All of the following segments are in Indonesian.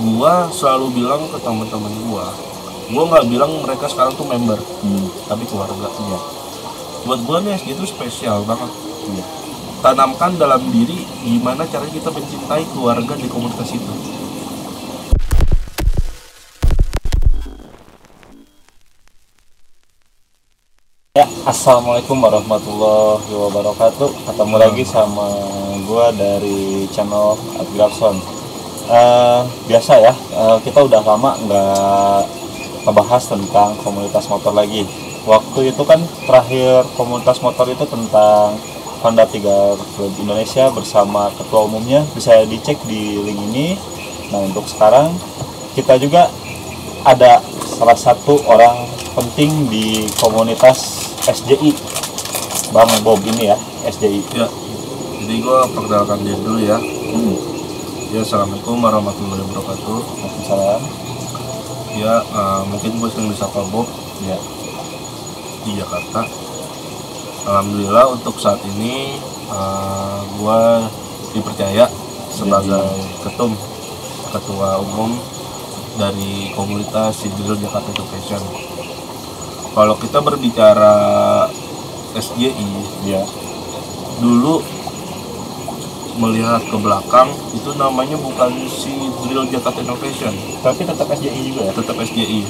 gua selalu bilang ke teman-teman gua nggak bilang mereka sekarang tuh member, tapi keluarga. Iya. Buat gua nih SJ itu spesial banget. Iya. Tanamkan dalam diri gimana caranya kita mencintai keluarga di komunitas itu. Ya, assalamualaikum warahmatullahi wabarakatuh. Ketemu lagi sama gua dari channel Adgrafson. Biasa ya, kita udah lama nggak ngebahas tentang komunitas motor lagi. Waktu itu kan terakhir komunitas motor itu tentang Honda 3 Club Indonesia bersama ketua umumnya, bisa dicek di link ini. Nah, untuk sekarang kita juga ada salah satu orang penting di komunitas SJI, Bang Bob ini ya, SJI. Ya, jadi gue perkenalkan diri dulu ya. Ya, assalamualaikum warahmatullahi wabarakatuh. Waalaikumsalam. Ya, mungkin gue sering disapa Bob Ya. di Jakarta. Alhamdulillah untuk saat ini gue dipercaya sebagai ketua umum dari komunitas Sidril Jakarta Education. Kalau kita berbicara SJI, Ya. dulu melihat ke belakang itu namanya bukan Sidril Jakarta Innovation, Tapi tetap SJI juga ya. tetap SJI.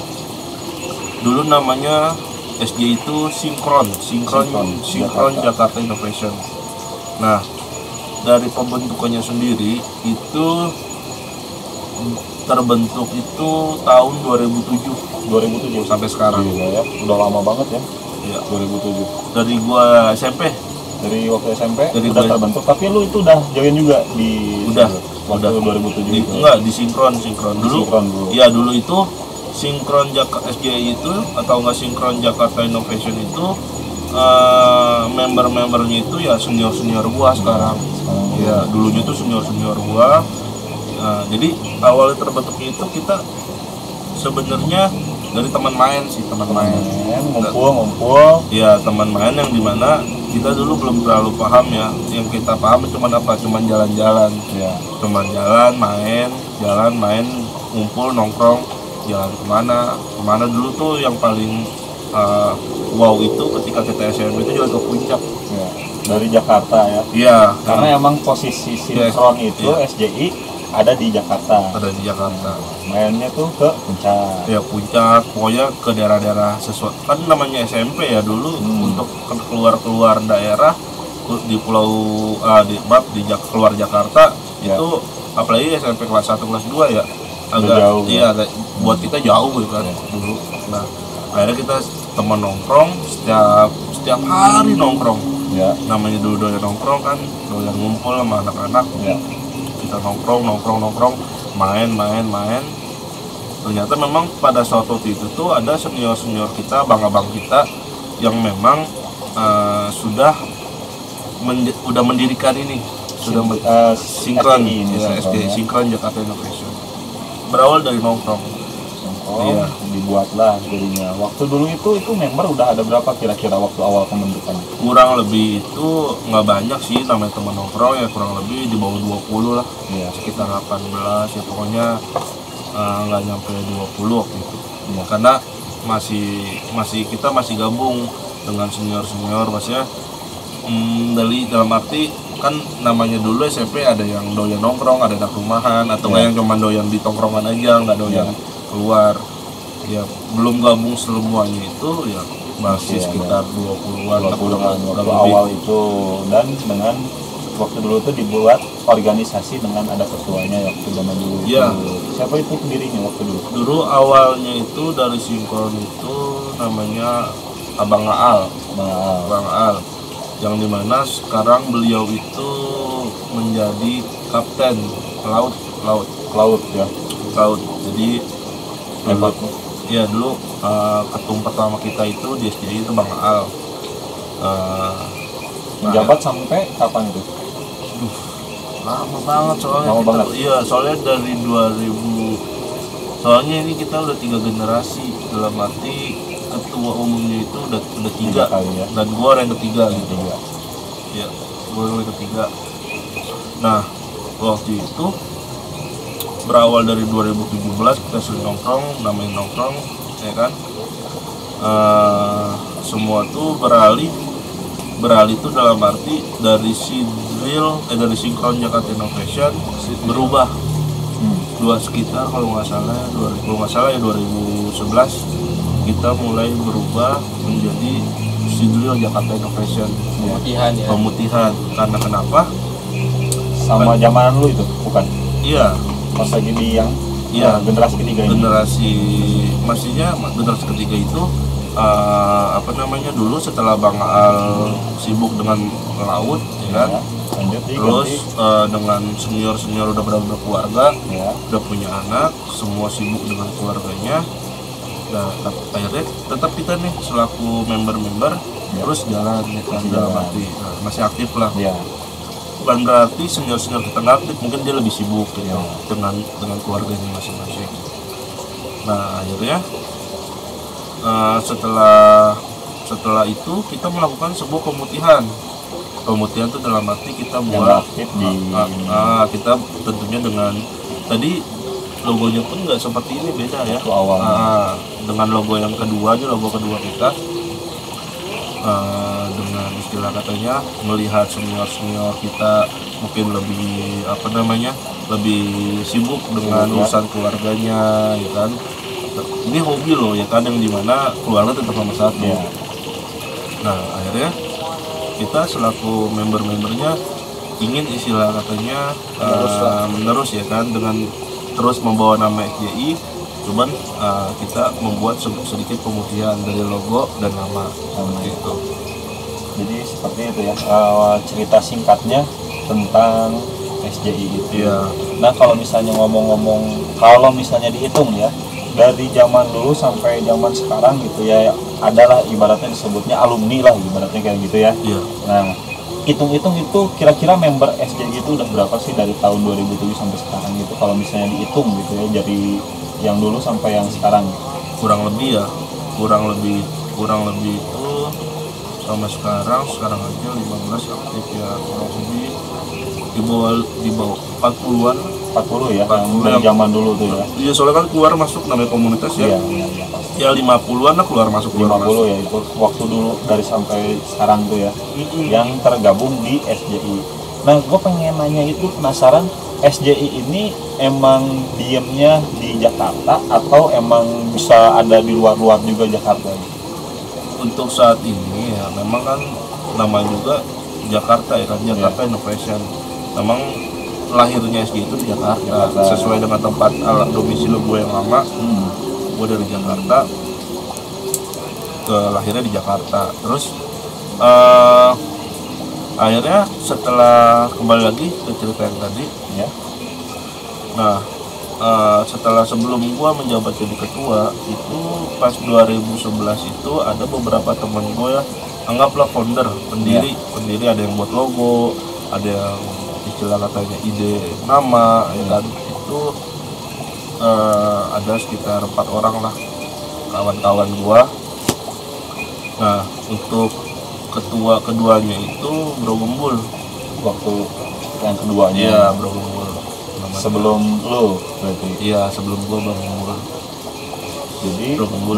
Dulu namanya SJI itu Sinkron Jakarta Innovation. Nah, dari pembentukannya sendiri itu terbentuk itu tahun 2007 sampai sekarang. Gila ya, udah lama banget ya. Ya, 2007. dari gua SMP. Dari waktu SMP Dari udah gua- terbentuk, tapi lu itu udah join juga di Udah. waktu 2007 itu. Enggak, di sinkron dulu. Sinkron dulu. Iya, dulu itu sinkron Jakarta SJI itu atau enggak sinkron Jakarta Innovation itu member-membernya itu ya senior gua sekarang. Iya, dulunya tuh senior gua. Nah, jadi awalnya terbentuknya itu kita sebenarnya dari teman main. Ngumpul. Ya, teman main yang dimana kita dulu belum terlalu paham ya. Yang kita paham cuman apa? Cuman jalan-jalan. Ya. Cuman jalan main, ngumpul, nongkrong, jalan kemana dulu tuh yang paling wow itu ketika kita SMP itu jalan ke puncak. Ya. Dari Jakarta ya. Iya, Karena emang posisi sinkron itu Iya. SJI ada di Jakarta. ada di Jakarta. Mainnya tuh ke puncak. Ya puncak, pokoknya ke daerah-daerah sesuatu. Kan namanya SMP ya dulu untuk keluar daerah di pulau keluar Jakarta Ya. itu apalagi SMP kelas 1 kelas 2 ya agak jauh, iya agak buat kita jauh gitu kan dulu. Nah, akhirnya kita teman nongkrong setiap hari nongkrong. Ya. Namanya dulu doyan nongkrong kan, doyan ngumpul sama anak-anak. Ya. Kita nongkrong, main. Ternyata memang pada saat waktu itu tuh ada senior kita, abang kita yang memang udah mendirikan ini, sinkron, SJI ini, ya, sinkron, ya. Sinkron Jakarta Innovation. Berawal dari nongkrong. Iya. Dibuatlah jadinya. Waktu dulu itu member udah ada berapa kira-kira waktu awal pembentukan? Kurang lebih itu nggak banyak sih, namanya teman nongkrong ya, kurang lebih di bawah 20 lah. Iya. Sekitar 18 ya, pokoknya nggak nyampe 20 waktu itu. Iya. Karena kita masih gabung dengan senior maksudnya dalam arti kan namanya dulu SMP ada yang doyan nongkrong, ada anak rumahan, atau nggak yang cuma doyan di tongkrongan aja, nggak doyan keluar. Ya belum gabung semuanya itu ya masih sekitar 20-an waktu awal itu. Dan dengan waktu dulu itu dibuat organisasi dengan ada ketuanya waktu zaman dulu. Iya. Siapa itu pendirinya waktu dulu? Dulu awalnya itu dari sinkron itu namanya Abang Aal. Yang dimana sekarang beliau itu menjadi kapten laut ya. Jadi Hebat. Ya dulu ketum pertama kita itu di SJI itu Bang Aal. Menjabat sampai kapan itu? Lama banget soalnya. Iya, soalnya dari 2000. Soalnya ini kita udah 3 generasi, dalam arti ketua umumnya itu udah 3 kali ya. Dan gua orang yang ketiga gitu. Ya, gua orang yang ketiga. Nah, waktu itu berawal dari 2017 kita sering nongkrong, namanya nongkrong, ya kan. Semua tuh beralih itu dalam arti dari dari sinkron Jakarta Innovation berubah sekitar kalau nggak salah ya 2011 kita mulai berubah menjadi Sidril Jakarta Innovation. Pemutihan karena kenapa? Sama zaman lu itu bukan? Iya. Pas lagi di yang generasi ketiga ini. Generasi ketiga itu dulu setelah Bang Al sibuk dengan melaut, ya kan? Terus dengan senior udah berkeluarga, udah punya anak, semua sibuk dengan keluarganya. Nah, akhirnya tetap kita nih selaku member terus jalan ya kan, dalam arti masih aktif lah. Bukan berarti senior kita nggak aktif, mungkin dia lebih sibuk gitu, dengan keluarganya masing-masing. Nah akhirnya setelah itu kita melakukan sebuah pemutihan itu dalam arti kita buat kita tentunya dengan tadi logonya pun nggak seperti ini, beda ya dengan logo yang kedua aja, logo kedua kita dengan istilah katanya melihat senior kita mungkin lebih lebih sibuk dengan urusan keluarganya, ya kan. Ini hobi loh, ya kan, yang dimana keluarga tetap nomor satu. Nah akhirnya kita selaku membernya ingin istilah katanya menerus ya kan, dengan terus membawa nama SJI, cuman kita membuat sedikit pemutihan dari logo dan nama itu. Jadi seperti itu ya, cerita singkatnya tentang SJI itu. Nah kalau misalnya kalau misalnya dihitung ya, dari zaman dulu sampai zaman sekarang gitu ya, adalah ibaratnya disebutnya alumni lah, ibaratnya kayak gitu ya. Nah hitung-hitung itu kira-kira member SJI itu udah berapa sih dari tahun 2007 sampai sekarang gitu, kalau misalnya dihitung gitu ya, dari yang dulu sampai yang sekarang? Kurang lebih itu sama sekarang aja 15 aktif ya, kurang lebih di bawah 40-an. 40 ya, dari zaman dulu tuh ya. Iya, soalnya kan keluar masuk namanya komunitas ya. Ya 50-an lah keluar masuk. Ya itu waktu dulu dari sampai sekarang tuh ya, yang tergabung di SJI. Nah gue pengen nanya itu, penasaran, SJI ini emang diemnya di Jakarta atau emang bisa ada di luar juga Jakarta? Untuk saat ini ya memang kan namanya juga Jakarta ya kan, Jakarta Innovation. Memang lahirnya SJI itu di Jakarta. Sesuai dengan tempat domisili gue yang lama. Gue dari Jakarta, lahirnya di Jakarta. Terus akhirnya setelah kembali lagi ke cerita yang tadi ya. Nah setelah sebelum gua menjabat jadi ketua itu pas 2011 itu ada beberapa teman gue ya, anggaplah pendiri ada yang buat logo, ada yang istilah katanya ide nama, ya kan. Itu ada sekitar 4 orang lah kawan-kawan gua. Nah untuk keduanya itu Bro Gembul. Waktu yang keduanya? Iya, Bro Gembul. Sebelum lo berarti? Iya, sebelum gua Bro Gembul. Jadi Bro Gembul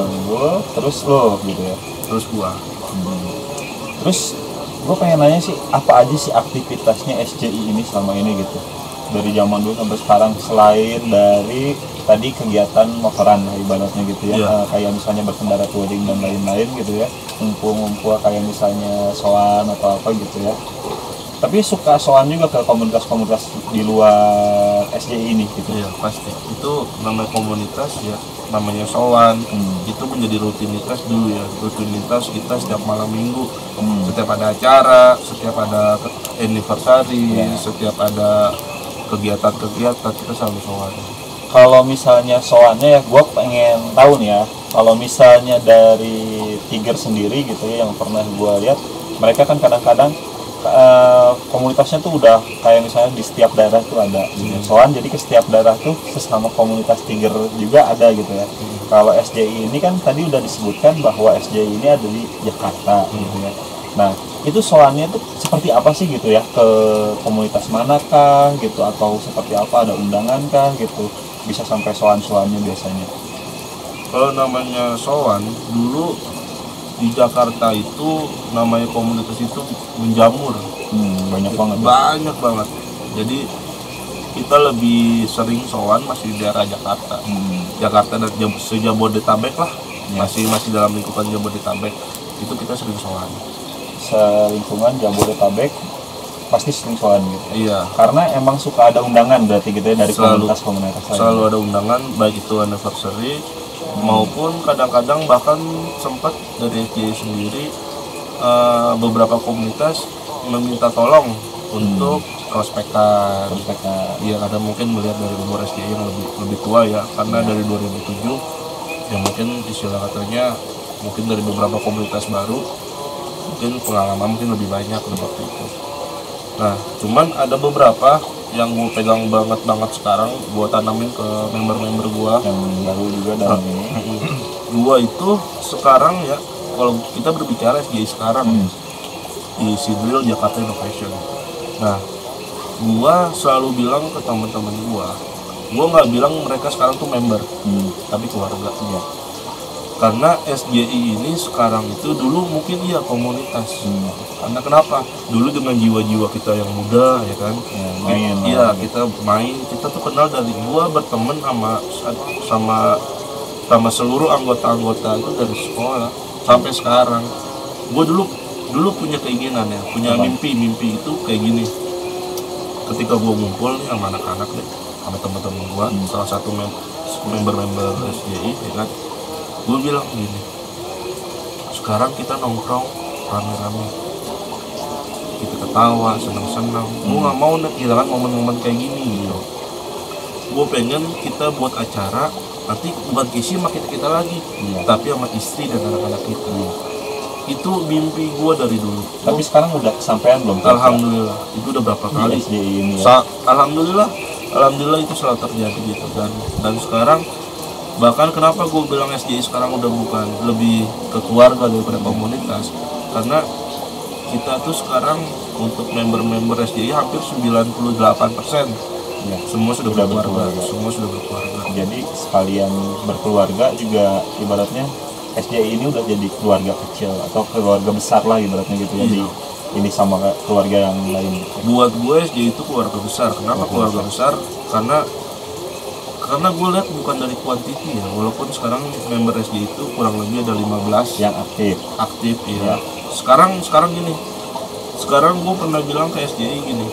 terus lo gitu ya? Terus gua. Terus gua pengen nanya sih, apa aja sih aktivitasnya SJI ini selama ini gitu? Dari zaman dulu sampai sekarang, selain dari tadi kegiatan motoran ibaratnya gitu ya, kayak misalnya berkendara touring dan lain-lain gitu ya, ngumpul kayak misalnya soan atau apa gitu ya. Tapi suka soan juga ke komunitas-komunitas di luar SJI ini gitu. Iya pasti, itu namanya komunitas ya, namanya soan. Itu menjadi rutinitas dulu ya, rutinitas kita setiap malam minggu. Setiap ada acara, setiap ada anniversary, setiap ada kegiatan-kegiatan kita selalu soan. Kalau misalnya soannya ya, gue pengen tahu nih ya, kalau misalnya dari Tiger sendiri gitu ya, yang pernah gue lihat, mereka kan kadang-kadang komunitasnya tuh udah kayak misalnya di setiap daerah tuh ada soan, jadi ke setiap daerah tuh sesama komunitas Tiger juga ada gitu ya. Kalau SJI ini kan tadi udah disebutkan bahwa SJI ini ada di Jakarta gitu ya. Nah itu soalnya tuh seperti apa sih gitu ya, ke komunitas manakah gitu, atau seperti apa, ada undangan kah gitu, bisa sampai soan-soannya biasanya? Kalau namanya sowan dulu di Jakarta itu namanya komunitas itu menjamur. Banyak banget ya? Banyak banget. Jadi kita lebih sering sowan masih di daerah Jakarta. Jakarta dan sejabodetabek lah. Masih dalam lingkupan Jabodetabek. Itu kita sering sowan. Selingkungan Jabodetabek pasti sering sowan gitu. Iya. Karena emang suka ada undangan berarti gitu ya dari komunitas-komunitas lain. Selalu ada undangan, baik itu anniversary maupun kadang-kadang bahkan sempat dari SJI sendiri beberapa komunitas meminta tolong untuk prospekan. Iya, karena mungkin melihat dari umur SJI yang lebih tua ya, karena dari 2007 ya mungkin istilah katanya mungkin dari beberapa komunitas baru mungkin pengalaman mungkin lebih banyak seperti itu. Nah, cuman ada beberapa yang gue pegang banget sekarang, gue tanamin ke member-member gue yang baru juga dan ini. Gue itu sekarang ya, kalau kita berbicara SJI sekarang di Sidril Jakarta Innovation. Nah, gue selalu bilang ke teman-teman gue nggak bilang mereka sekarang tuh member, tapi keluarga. Iya. Karena SJI ini sekarang itu dulu mungkin iya komunitas. Karena kenapa? Dulu dengan jiwa-jiwa kita yang muda ya kan. Kita main, kita tuh kenal dari gua berteman sama seluruh anggota-anggota itu dari sekolah sampai sekarang. Gua dulu punya keinginan ya, punya mimpi itu kayak gini. Ketika gua ngumpul nih sama anak-anak deh, sama teman-teman gua, salah satu member-member SJI ya kan. Gue bilang gini, sekarang kita nongkrong rame-rame, kita ketawa, senang-senang. Gue nggak mau kehilangan momen-momen kayak gini gitu. Gue pengen kita buat acara, nanti bukan kisi sama kita lagi, tapi sama istri dan anak-anak kita. Itu mimpi gue dari dulu. Tapi sekarang udah kesampaian belum? Alhamdulillah, itu udah berapa kali. Ini ya? Alhamdulillah itu selalu terjadi gitu. Dan sekarang bahkan kenapa gue bilang SJI sekarang udah bukan lebih ke keluarga daripada komunitas, karena kita tuh sekarang untuk member-member SJI hampir 98% ya, semua sudah berkeluarga. Jadi sekalian berkeluarga juga, ibaratnya SJI ini udah jadi keluarga kecil atau keluarga besar lah ibaratnya gitu. Jadi ini sama keluarga yang lain. Buat gue SJI itu keluarga besar. Kenapa keluarga besar? Karena gue lihat bukan dari kuantiti ya, walaupun sekarang member SJI itu kurang lebih ada 15 yang aktif ya. Sekarang gini, sekarang gue pernah bilang ke SJI gini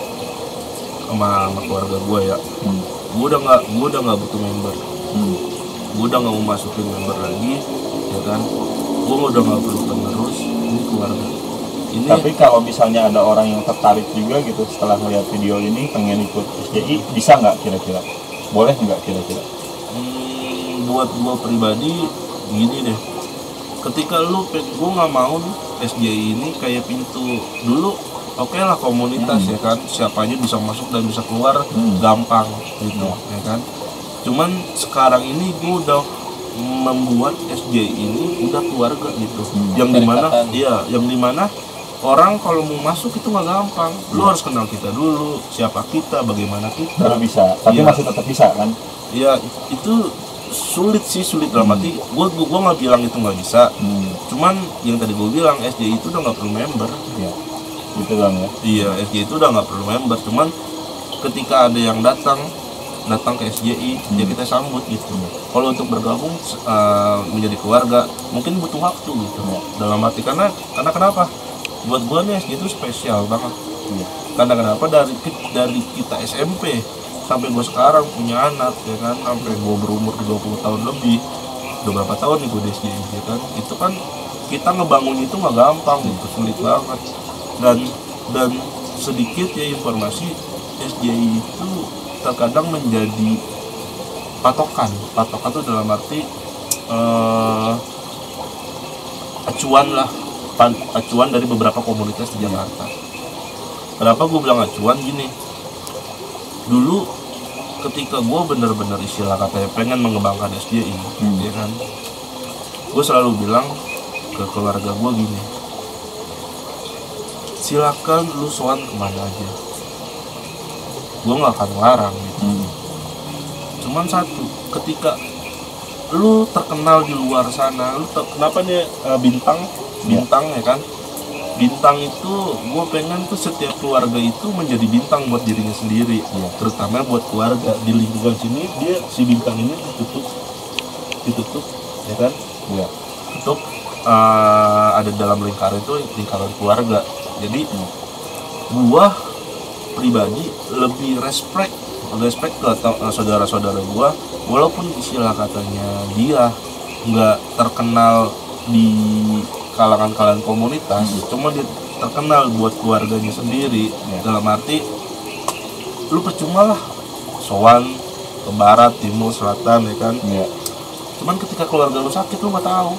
sama keluarga gue ya, gue udah nggak butuh member, gue udah nggak mau masukin member lagi ya kan, gue udah nggak perlu penerus, ini keluarga ini. Tapi kalau misalnya ada orang yang tertarik juga gitu setelah melihat video ini pengen ikut SJI, bisa nggak kira-kira? Boleh nggak kira-kira? Buat gue pribadi gini deh, ketika gue nggak mau SJI ini kayak pintu dulu. Oke lah komunitas ya kan, siapa aja bisa masuk dan bisa keluar gampang gitu ya kan. Cuman sekarang ini gue udah membuat SJI ini udah keluarga gitu, yang dimana orang kalau mau masuk itu nggak gampang. Lu harus kenal kita dulu, siapa kita, bagaimana kita. Baru bisa, tapi masih tetap bisa kan? Iya, itu sulit dalam arti. Gue nggak bilang itu nggak bisa. Cuman yang tadi gue bilang SJI itu udah nggak perlu member. Iya, gitu bang ya. Iya, SJI itu udah nggak perlu member. Cuman ketika ada yang datang ke SJI, ya kita sambut gitu. Kalau untuk bergabung menjadi keluarga, mungkin butuh waktu gitu. Dalam arti karena kenapa? Buat gue nih SJI itu spesial banget. Karena kenapa dari kita SMP sampai gue sekarang punya anak ya kan, sampai gue berumur 20 tahun lebih, udah berapa tahun nih gue di SJI ya kan, itu kan kita ngebangun itu nggak gampang gitu, sulit banget. Dan sedikit ya informasi, SJI itu terkadang menjadi patokan itu dalam arti acuan dari beberapa komunitas di Jakarta. Kenapa gue bilang acuan gini? Dulu ketika gue benar-benar istilah katanya pengen mengembangkan SJI, ya kan, gue selalu bilang ke keluarga gue gini, silakan lu sowan kemana aja, gue nggak akan larang gitu. Cuman satu, ketika lu terkenal di luar sana, kenapa nih bintang ya kan, bintang itu gue pengen tuh setiap keluarga itu menjadi bintang buat dirinya sendiri, terutama buat keluarga di lingkungan sini. Dia si bintang ini ditutup ya kan, untuk ada dalam lingkaran itu, lingkaran keluarga. Jadi gua pribadi lebih respect ke saudara-saudara gua, walaupun istilah katanya dia nggak terkenal di kalangan komunitas, cuma dia terkenal buat keluarganya sendiri. Dalam arti lu percuma lah sowan ke barat, timur, selatan ya kan. Cuman ketika keluarga lu sakit lu nggak tahu.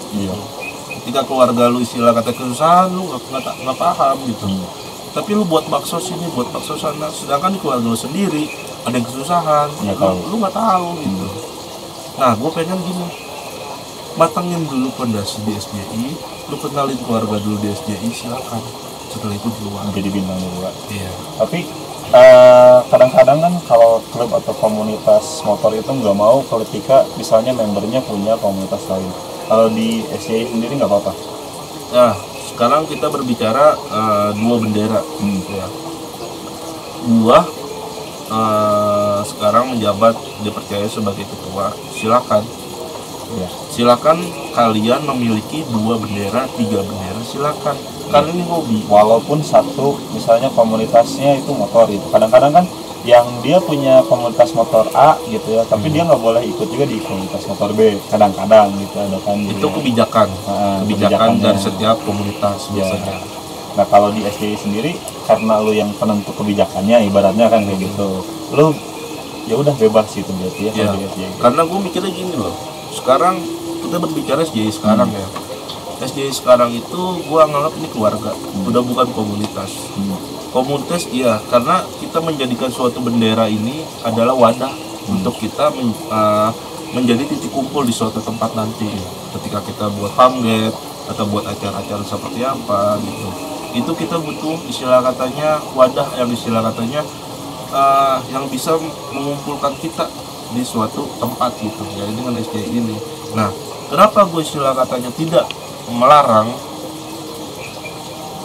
Ketika keluarga lu istilah kata kesusahan, lu nggak paham gitu. Tapi lu buat bakso sini, buat bakso sana, sedangkan di keluarga lu sendiri ada yang kesusahan, lu nggak tahu gitu. Nah, gue pengen gini, matangin dulu fondasi di SJI, lu kenalin keluarga dulu di SJI, silakan. Setelah itu keluar. Jadi bintang dulu. Iya. Tapi kadang-kadang kan kalau klub atau komunitas motor itu nggak mau ketika misalnya membernya punya komunitas lain. Kalau di SJI sendiri nggak apa-apa. Nah, sekarang kita berbicara dua bendera. Ya. Gua sekarang menjabat, dipercaya sebagai ketua. Silakan. Silakan kalian memiliki 2 bendera, 3 bendera, silakan. Karena ini hobi. Walaupun satu misalnya komunitasnya itu motor itu. Kadang-kadang kan yang dia punya komunitas motor A gitu ya, tapi dia nggak boleh ikut juga di komunitas motor B. Kadang-kadang gitu ada kan. Itu kebijakan dari setiap komunitas biasanya. Nah, kalau di SJI sendiri karena lu yang penentu kebijakannya, ibaratnya kan kayak gitu. Lu ya udah bebas gitu berarti ya kalau di SJI. Karena gue mikirnya gini loh. Sekarang kita berbicara SJI sekarang ya. SJI sekarang itu gue anggap ini keluarga, udah bukan komunitas. Komunitas iya, karena kita menjadikan suatu bendera ini adalah wadah untuk kita menjadi titik kumpul di suatu tempat nanti. Ketika kita buat pamget atau buat acara-acara seperti apa gitu, itu kita butuh istilah katanya wadah yang istilah katanya yang bisa mengumpulkan kita di suatu tempat gitu ya, dengan SJI ini. Nah, kenapa gue istilah katanya tidak melarang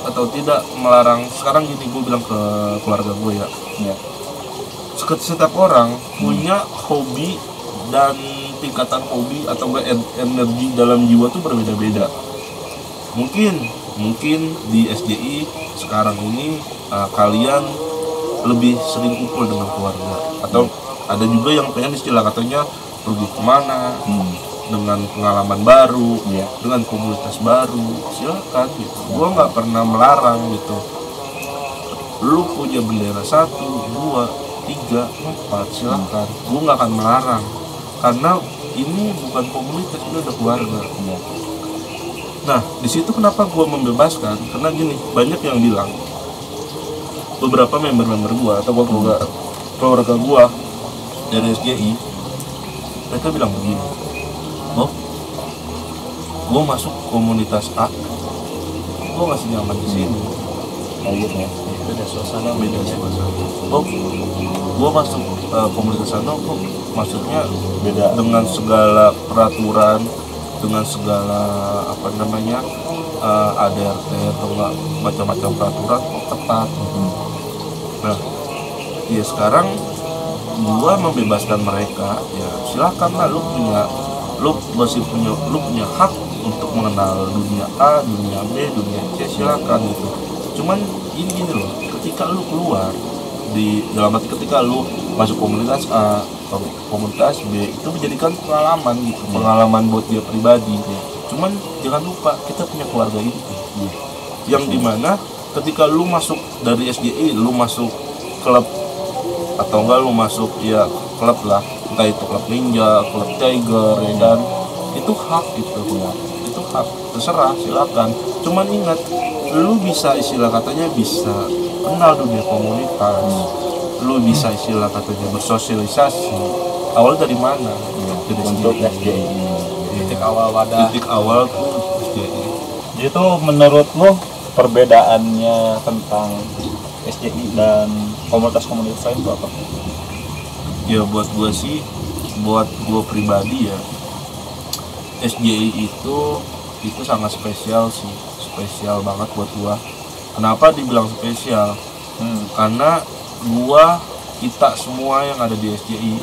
atau tidak melarang? Sekarang gini, gue bilang ke keluarga gue ya. Setiap orang punya hobi dan tingkatan hobi atau energi dalam jiwa tuh berbeda-beda. Mungkin di SJI sekarang ini kalian lebih sering kumpul dengan keluarga, atau ada juga yang pengen istilah katanya pergi kemana dengan pengalaman baru, dengan komunitas baru, silakan gitu. Gua nggak pernah melarang gitu. Lu punya bendera 1, 2, 3, 4, silakan. Gua nggak akan melarang, karena ini bukan komunitas, ini udah keluarga. Nah, di situ kenapa gua membebaskan? Karena gini, banyak yang bilang, beberapa member gua atau keluarga gua dari SJI, mereka bilang begini, gue masuk komunitas A, gue masih nyaman di sini. Beda suasana. Gue masuk komunitas sana, kok maksudnya beda dengan segala peraturan, dengan segala ADRT atau enggak macam-macam peraturan kok ketat. Nah, ya sekarang gua membebaskan mereka, ya silakanlah, lu punya hak untuk mengenal dunia A, dunia B, dunia C, silakan gitu. Cuman gini loh, ketika lu keluar dalam arti ketika lu masuk komunitas A atau komunitas B, itu menjadikan pengalaman gitu, pengalaman buat dia pribadi. Cuman jangan lupa kita punya keluarga itu, yang dimana ketika lu masuk dari SJI, lu masuk klub atau enggak lu masuk ya klub lah, entah itu klub ninja, klub tiger ya kan, itu hak gitu ya, itu hak, terserah, silakan. Cuman ingat, lu bisa istilah katanya bisa kenal dunia komunitas, lu bisa istilah katanya bersosialisasi. Awal dari mana? Dari untuk SJI. Titik awal wadah. Titik awal tuh SJI. Jadi tuh menurut lu perbedaannya tentang SJI dan komunitas-komunitas lain itu apa? Ya buat gue sih, buat gue pribadi ya, SJI itu sangat spesial sih, spesial banget buat gue. Kenapa dibilang spesial? Karena kita semua yang ada di SJI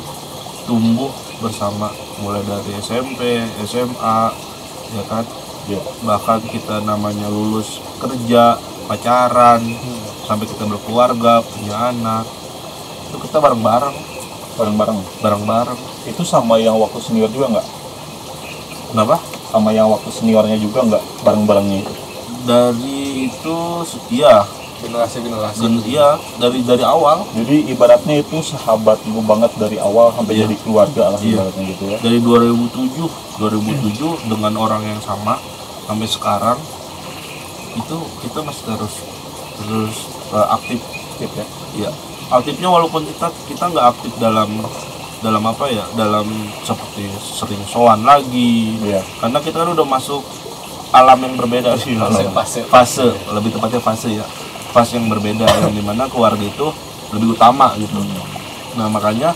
tumbuh bersama, mulai dari SMP, SMA, ya kan? Ya. Bahkan kita namanya lulus kerja, pacaran, sampai kita berkeluarga, punya anak, itu kita bareng-bareng. Itu sama yang waktu senior juga nggak? Kenapa? Sama yang waktu seniornya juga nggak bareng-barengnya itu? Dari itu, iya, generasi iya, dari awal. Jadi ibaratnya itu sahabat lu banget dari awal sampai Iya. jadi keluarga lah, Iya. ibaratnya gitu ya. Dari 2007 dengan orang yang sama sampai sekarang itu kita masih terus aktif. Gitu ya. Ya, aktifnya walaupun kita nggak aktif dalam apa ya, dalam seperti sering sowan lagi. Iya. Karena kita kan udah masuk alam yang berbeda sih, fase, lebih tepatnya fase yang berbeda, yang dimana keluarga itu lebih utama gitu. Nah makanya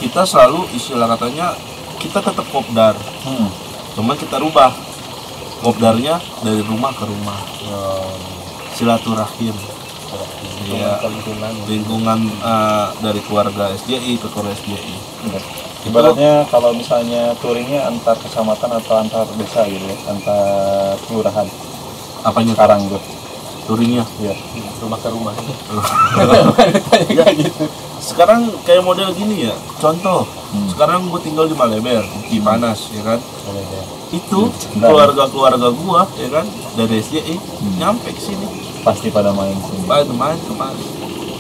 kita selalu istilah katanya kita tetap kopdar, cuman kita rubah kopdarnya dari rumah ke rumah, silaturahim, ya, lingkungan dari keluarga SJI ke keluarga SJI. Ibaratnya kalau misalnya touringnya antar kecamatan atau antar desa gitu ya, antar kelurahan. Apanya Sekarang tuh? touringnya? Iya. rumah ke rumah. Ya, sekarang kayak model gini ya, contoh, sekarang gue tinggal di Maleber, di Panas, ya kan? Itu keluarga gua, ya kan, dari SJI nyampe ke sini, Pasti pada main sini. main kemari.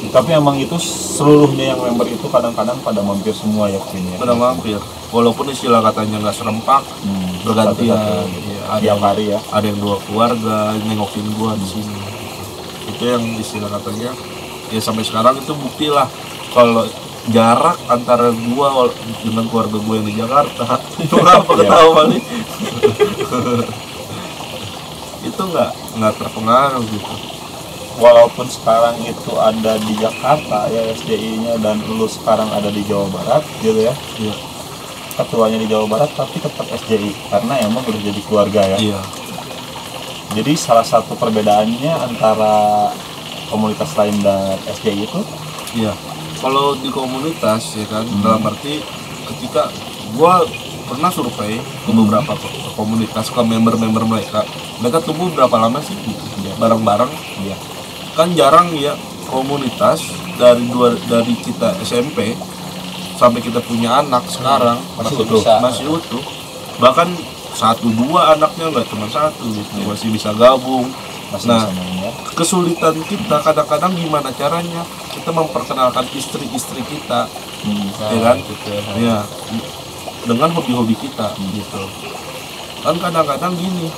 Tapi emang itu seluruhnya yang member itu kadang-kadang pada mampir semua ya sini ya. Pada mampir, walaupun istilah katanya nggak serempak, bergantian. Satu-satu gitu. Ya, Tiap hari ya. ada yang 2 keluarga nengokin gua di sini. Itu yang istilah katanya, ya sampai sekarang itu bukti lah kalau jarak antara gua dengan keluarga gua yang di Jakarta itu apa ketawa nih. Itu nggak terpengaruh gitu. Walaupun sekarang itu ada di Jakarta ya SJI-nya dan lu sekarang ada di Jawa Barat gitu ya. Iya. Ketuanya di Jawa Barat tapi tetap SJI karena emang udah jadi keluarga ya. Iya. Jadi salah satu perbedaannya antara komunitas lain dan SJI itu Iya. Kalau di komunitas ya kan, dalam arti ketika gua pernah survei ke beberapa komunitas, ke member-member mereka tumbuh berapa lama sih bareng-bareng. Iya. Kan jarang ya komunitas dari kita SMP sampai kita punya anak sekarang masih utuh. Bahkan 1-2 anaknya, nggak cuma 1 gitu, masih bisa gabung. Nah, kesulitan kita kadang-kadang gimana caranya kita memperkenalkan istri-istri kita, ya kan? Ya, dengan hobi-hobi kita gitu. Kan kadang-kadang gini,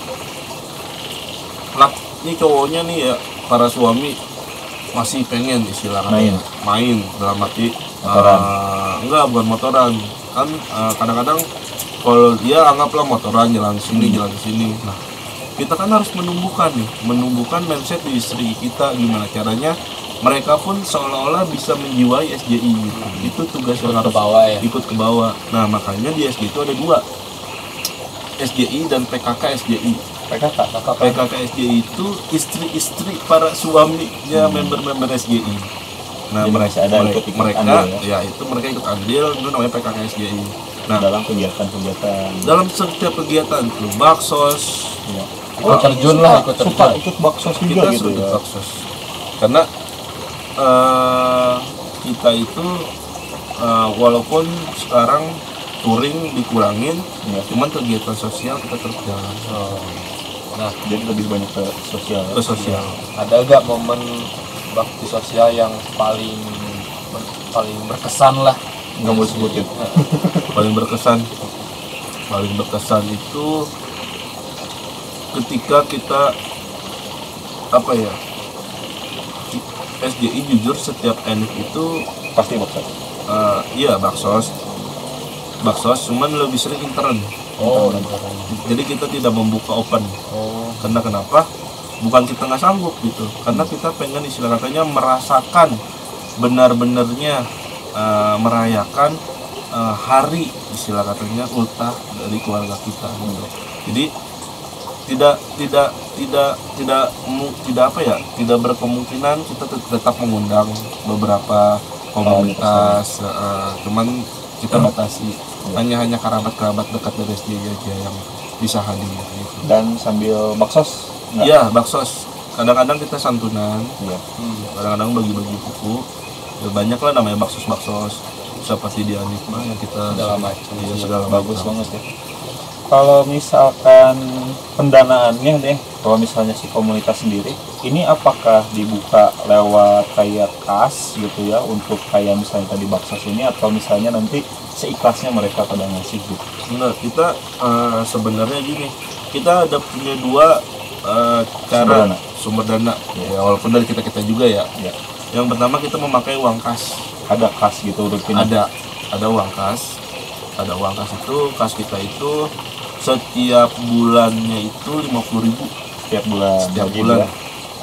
ini cowoknya nih ya, para suami masih pengen istilahnya main dalam arti motoran. Enggak, bukan motoran kan. Kadang-kadang kalau dia anggaplah motoran jalan sini jalan sini. Nah, kita kan harus menumbuhkan mindset di istri kita, gimana caranya mereka pun seolah-olah bisa menjiwai SJI gitu. Itu tugas yang harus ikut ke bawah. Nah makanya di SJI itu ada 2, SJI dan PKK SJI. PKK SJI itu istri-istri para suaminya member-member SJI. Nah jadi mereka mereka ikut andil, itu namanya PKK SJI. Nah dalam kegiatan-kegiatan, dalam setiap kegiatan tuh baksos ya. Terjun ikut baksos juga kita gitu ya. Baksos karena kita itu walaupun sekarang touring dikurangin ya, cuman kegiatan sosial kita terus jalan. Nah, jadi lebih banyak ke sosial. Ada gak momen bakti sosial yang paling berkesan lah? Nggak mau sebutin. paling berkesan itu ketika kita apa ya, SJI jujur setiap enif itu Pasti baksos. Iya baksos, cuman lebih sering intern. Jadi kita tidak membuka open. Karena kenapa? bukan kita nggak sanggup gitu, karena kita pengen istilah katanya merasakan benar-benarnya merayakan hari istilah katanya ultah dari keluarga kita gitu. Jadi tidak berkemungkinan kita tetap mengundang beberapa komunitas, cuman kita batasi hanya kerabat dekat dari SDI aja yang bisa hadir gitu. Dan sambil baksos? Iya, baksos. Kadang-kadang kita santunan, Iya. kadang-kadang bagi-bagi buku. Ya, banyak lah namanya baksos seperti di Anikma yang kita segala macam. Iya, segala Bagus macam. banget ya. Kalau misalkan pendanaannya deh, kalau misalnya si komunitas sendiri, ini apakah dibuka lewat kayak kas gitu ya, untuk kayak misalnya tadi baksos ini, atau misalnya nanti seikhlasnya mereka pada ngasih gitu? Benar, kita sebenarnya gini, kita ada punya dua cara sumber dana. Ya, walaupun dari kita juga ya. Ya. Yang pertama kita memakai uang kas. Ada kas gitu rutin? Ada uang kas. Ada uang kas itu, kas kita itu setiap bulannya itu 50.000 Setiap bulan? setiap Bagi bulan.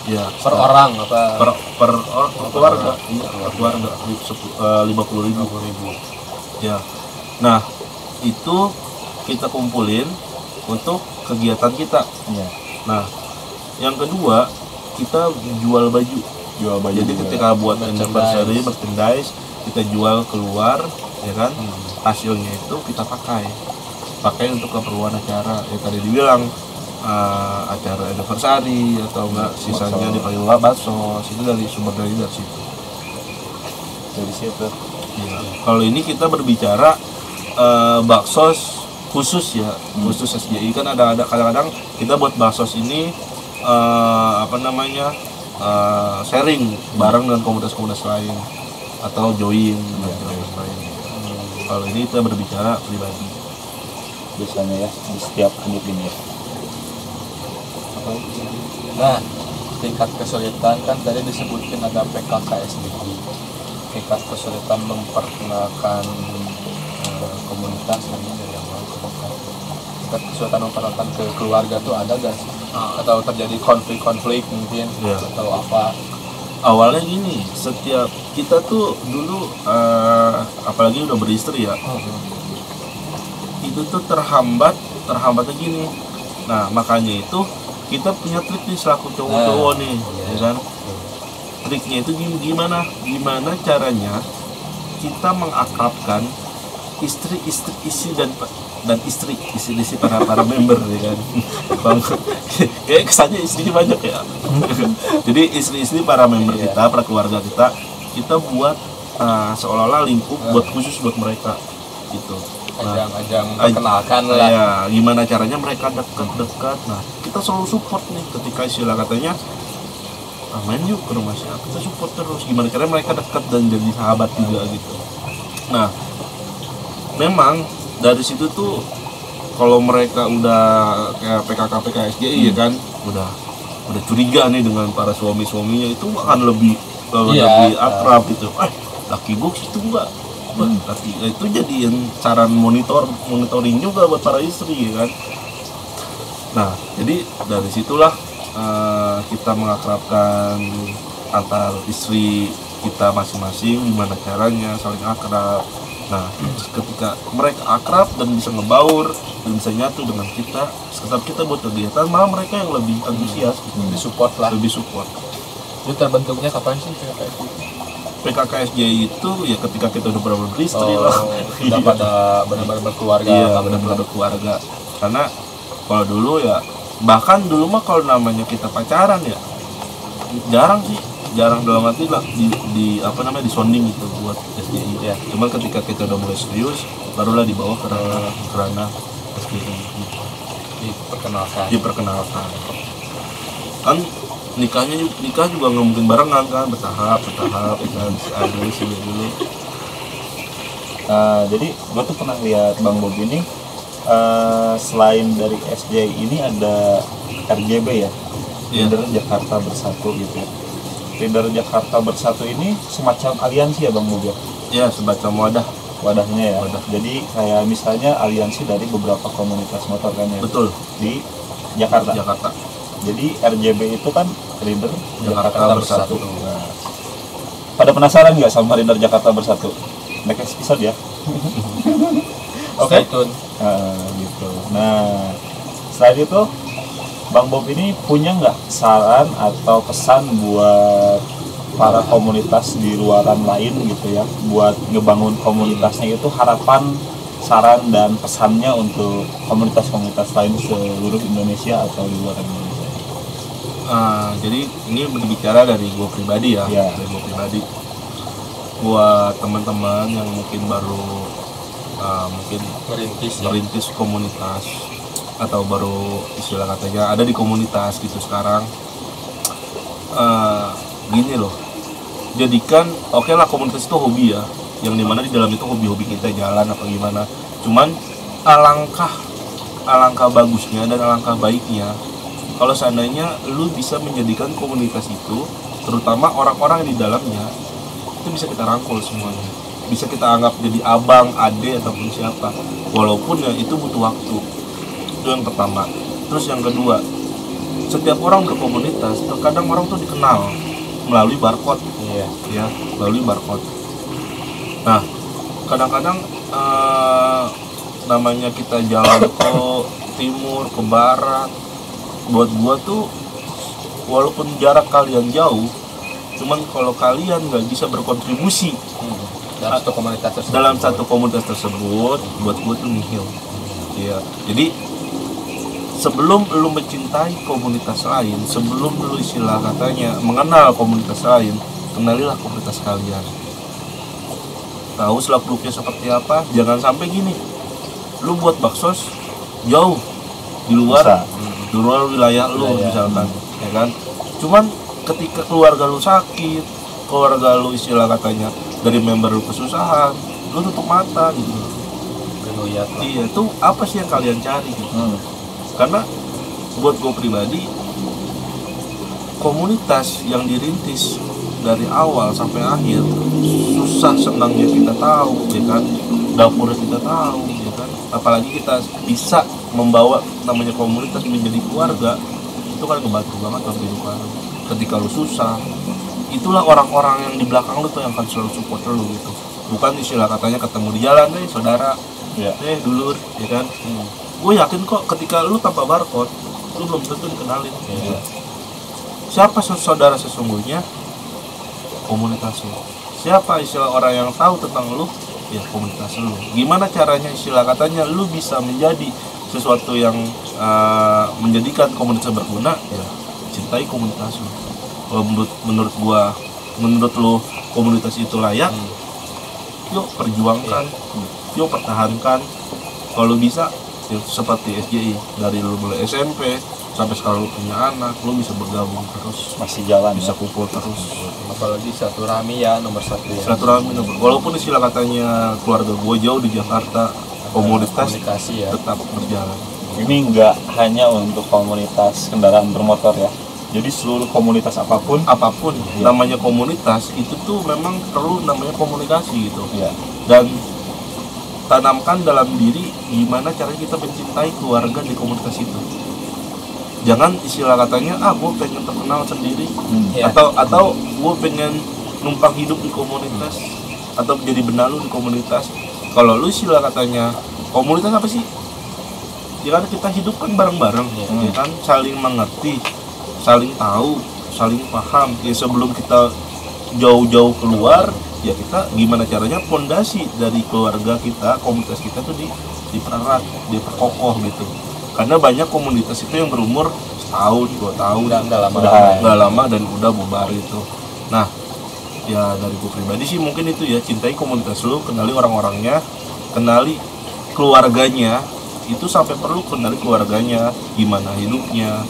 dia. Ya, Per orang apa? per keluarga. Iya, per keluarga 50.000. Ya. Nah, itu kita kumpulin untuk kegiatan kita. Iya. Nah, yang kedua kita jual baju. Jadi juga. ketika buat anniversary merchandise kita jual keluar, ya kan? Hasilnya itu kita pakai untuk keperluan acara. Ya tadi dibilang acara anniversary atau enggak sisanya dipakai buat baksos, itu dari sumber dari situ. Dari situ. Ya. Kalau ini kita berbicara baksos khusus ya, khusus SJI kan ada kadang-kadang kita buat baksos ini sharing bareng dengan komunitas-komunitas lain atau join dengan komunitas lain. Kalau ini kita berbicara pribadi Biasanya ya, di setiap unit ini ya. Nah, tingkat kesulitan kan tadi disebutin ada PKKSDI. Tingkat kesulitan memperkenalkan komunitas ini dari awal ke depan. Tingkat kesulitan memperkenalkan ke keluarga tuh ada gak sih? Atau terjadi konflik mungkin Ya. atau apa? awalnya gini, setiap kita tuh dulu apalagi udah beristri ya, itu tuh terhambatnya gini. Nah makanya itu kita punya trik nih selaku cowok-cowok nih, ya kan? Triknya itu gimana caranya kita mengakrabkan istri para member, ya kan? Kayak kesannya istrinya banyak ya. Jadi istri para member kita, para keluarga kita buat seolah-olah lingkup buat khusus buat mereka gitu. Ajang perkenalkan lah. Ya, gimana caranya mereka dekat. Nah, kita selalu support nih ketika istilah katanya main yuk ke rumah saya. Kita support terus. Gimana caranya mereka dekat dan jadi sahabat juga gitu. Nah, memang dari situ tuh kalau mereka udah kayak PKSJI ya kan, udah curiga nih dengan para suaminya itu akan lebih akrab gitu. Laki gue situ enggak. Itu jadi cara monitoring juga buat para istri ya kan. Nah jadi dari situlah kita mengakrabkan antar istri kita masing-masing, gimana caranya saling akrab. Nah ketika mereka akrab dan bisa ngebaur dan bisa nyatu dengan kita, setiap kita buat kegiatan malah mereka yang lebih antusias gitu. lebih support. Itu terbentuknya kapan sih PKKSJI itu ya ketika kita udah benar-benar beristri lah. Udah pada benar-benar berkeluarga. Iya, benar-benar berkeluarga. Karena kalau dulu ya, bahkan dulu mah kalau namanya kita pacaran ya jarang dalam arti lah di disonding gitu buat SJI ya. Cuman ketika kita udah mulai serius barulah dibawa ke ranah SJI gitu. Diperkenalkan. Kan nikah juga nggak mungkin barengan kan, bertahap kan, dulu. Jadi gue tuh pernah lihat Bang Bob ini selain dari SJ ini ada RJB ya, Leader Jakarta Bersatu gitu. Leader Jakarta Bersatu ini semacam aliansi ya Bang Bob ya? Ya, semacam wadahnya ya. Jadi kayak misalnya aliansi dari beberapa komunitas motor kan ya. Betul. Di Jakarta. Jadi RJB itu kan Rider Jakarta Bersatu. Nah, pada penasaran nggak sama Rider Jakarta Bersatu? Next episode ya. Oke. Stay tune. Gitu. Nah, selain itu Bang Bob ini punya nggak saran atau pesan buat para komunitas di luaran lain gitu ya, buat ngebangun komunitasnya itu, harapan, saran dan pesannya untuk komunitas-komunitas lain seluruh Indonesia atau di luar Indonesia? Jadi ini berbicara dari gue pribadi ya, Ya. dari gue pribadi. Buat teman-teman yang mungkin baru merintis komunitas atau baru istilah katanya ada di komunitas gitu sekarang, gini loh, jadikan oke lah komunitas itu hobi ya, yang dimana di dalam itu hobi-hobi kita jalan apa gimana. Cuman alangkah bagusnya dan alangkah baiknya kalau seandainya lu bisa menjadikan komunitas itu, terutama orang-orang yang di dalamnya, itu bisa kita rangkul semuanya, bisa kita anggap jadi abang, ade ataupun siapa, walaupun ya itu butuh waktu. Itu yang pertama. Terus yang kedua, setiap orang berkomunitas, terkadang orang tuh dikenal melalui barcode, ya, melalui barcode. Nah, kadang-kadang namanya kita jalan ke timur, ke barat, buat gua tuh walaupun jarak kalian jauh, cuman kalau kalian nggak bisa berkontribusi dalam satu komunitas tersebut, buat gua tuh nihil. Ya, jadi sebelum lu mencintai komunitas lain, sebelum lu istilah katanya mengenal komunitas lain, kenalilah komunitas kalian. Tahu seluk-beluknya seperti apa. Jangan sampai gini, lu buat baksos jauh di luar wilayah lu misalkan, ya kan. Cuman ketika keluarga lu sakit, keluarga lu istilah katanya dari member lu kesusahan, lu tutup mata gitu. Iya, itu apa sih yang kalian cari gitu. Karena buat gue pribadi, komunitas yang dirintis dari awal sampai akhir, susah senangnya kita tahu, ya kan, dapurnya kita tahu, ya kan. Apalagi kita bisa membawa namanya komunitas menjadi keluarga, itu kan kebantu banget dalam kehidupan. Ketika lu susah, itulah orang-orang yang di belakang lu tuh yang akan selalu support lu gitu. Bukan istilah katanya ketemu di jalan, saudara, dulur, ya kan. Gue yakin kok ketika lu tanpa barcode, lu belum tentu dikenalin. Siapa saudara sesungguhnya? Komunitas lu. Siapa istilah orang yang tahu tentang lu? Ya komunitas lu. Gimana caranya istilah katanya lu bisa menjadi sesuatu yang menjadikan komunitas berguna? Ya cintai komunitas lu. Kalau menurut lu komunitas itu layak, yuk perjuangkan, yuk pertahankan. Kalau bisa ya, seperti SJI, dari lu mulai SMP sampai sekarang lu punya anak, lu bisa bergabung terus, masih jalan, bisa kumpul terus. Apalagi silaturahmi ya nomor satu ya. Silaturahmi walaupun istilah katanya keluarga gue jauh di Jakarta, komunitas ya tetap berjalan. Ini nggak hanya untuk komunitas kendaraan bermotor ya, jadi seluruh komunitas apapun namanya komunitas itu tuh memang perlu namanya komunikasi gitu ya. Dan tanamkan dalam diri gimana caranya kita mencintai keluarga di komunitas itu. Jangan istilah katanya gue pengen terkenal sendiri, atau gue pengen numpang hidup di komunitas atau jadi benalu di komunitas. Kalau lu istilah katanya komunitas apa sih? Ya kan kita hidup kan bareng-bareng, ya kan, saling mengerti, saling tahu, saling paham. Ya sebelum kita jauh-jauh keluar, ya kita gimana caranya fondasi dari keluarga kita, komunitas kita tuh dipererat, diperkokoh gitu. Karena banyak komunitas itu yang berumur setahun, 2 tahun, nggak lama dan udah bubar itu. Nah, ya dari gue pribadi sih mungkin itu ya, cintai komunitas lu, kenali orang-orangnya, kenali keluarganya, itu sampai perlu kenali keluarganya, gimana hidupnya.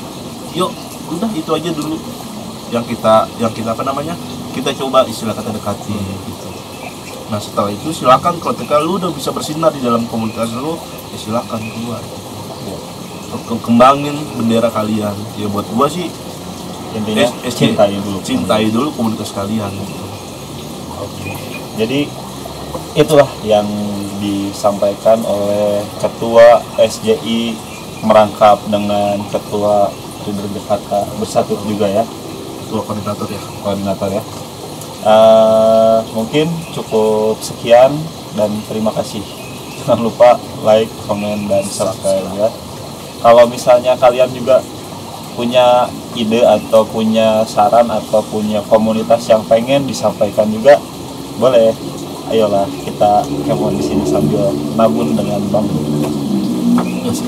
Yuk, udah itu aja dulu yang kita kita coba istilah kata dekati gitu. Nah setelah itu silakan, ketika lu udah bisa bersinar di dalam komunitas lu, ya silakan keluar. Kembangin bendera kalian. Ya buat gua sih intinya cintai dulu komunitas kalian gitu. Jadi itulah yang disampaikan oleh Ketua SJI merangkap dengan Ketua Leader Jakarta Bersatu juga ya, Ketua koordinator ya. koordinator ya. Mungkin cukup sekian dan terima kasih. Jangan lupa like, komen, dan subscribe ya. Kalau misalnya kalian juga punya ide atau punya saran atau punya komunitas yang pengen disampaikan juga, boleh. Ayolah kita kemon di sini sambil nabun dengan bambu. Yes,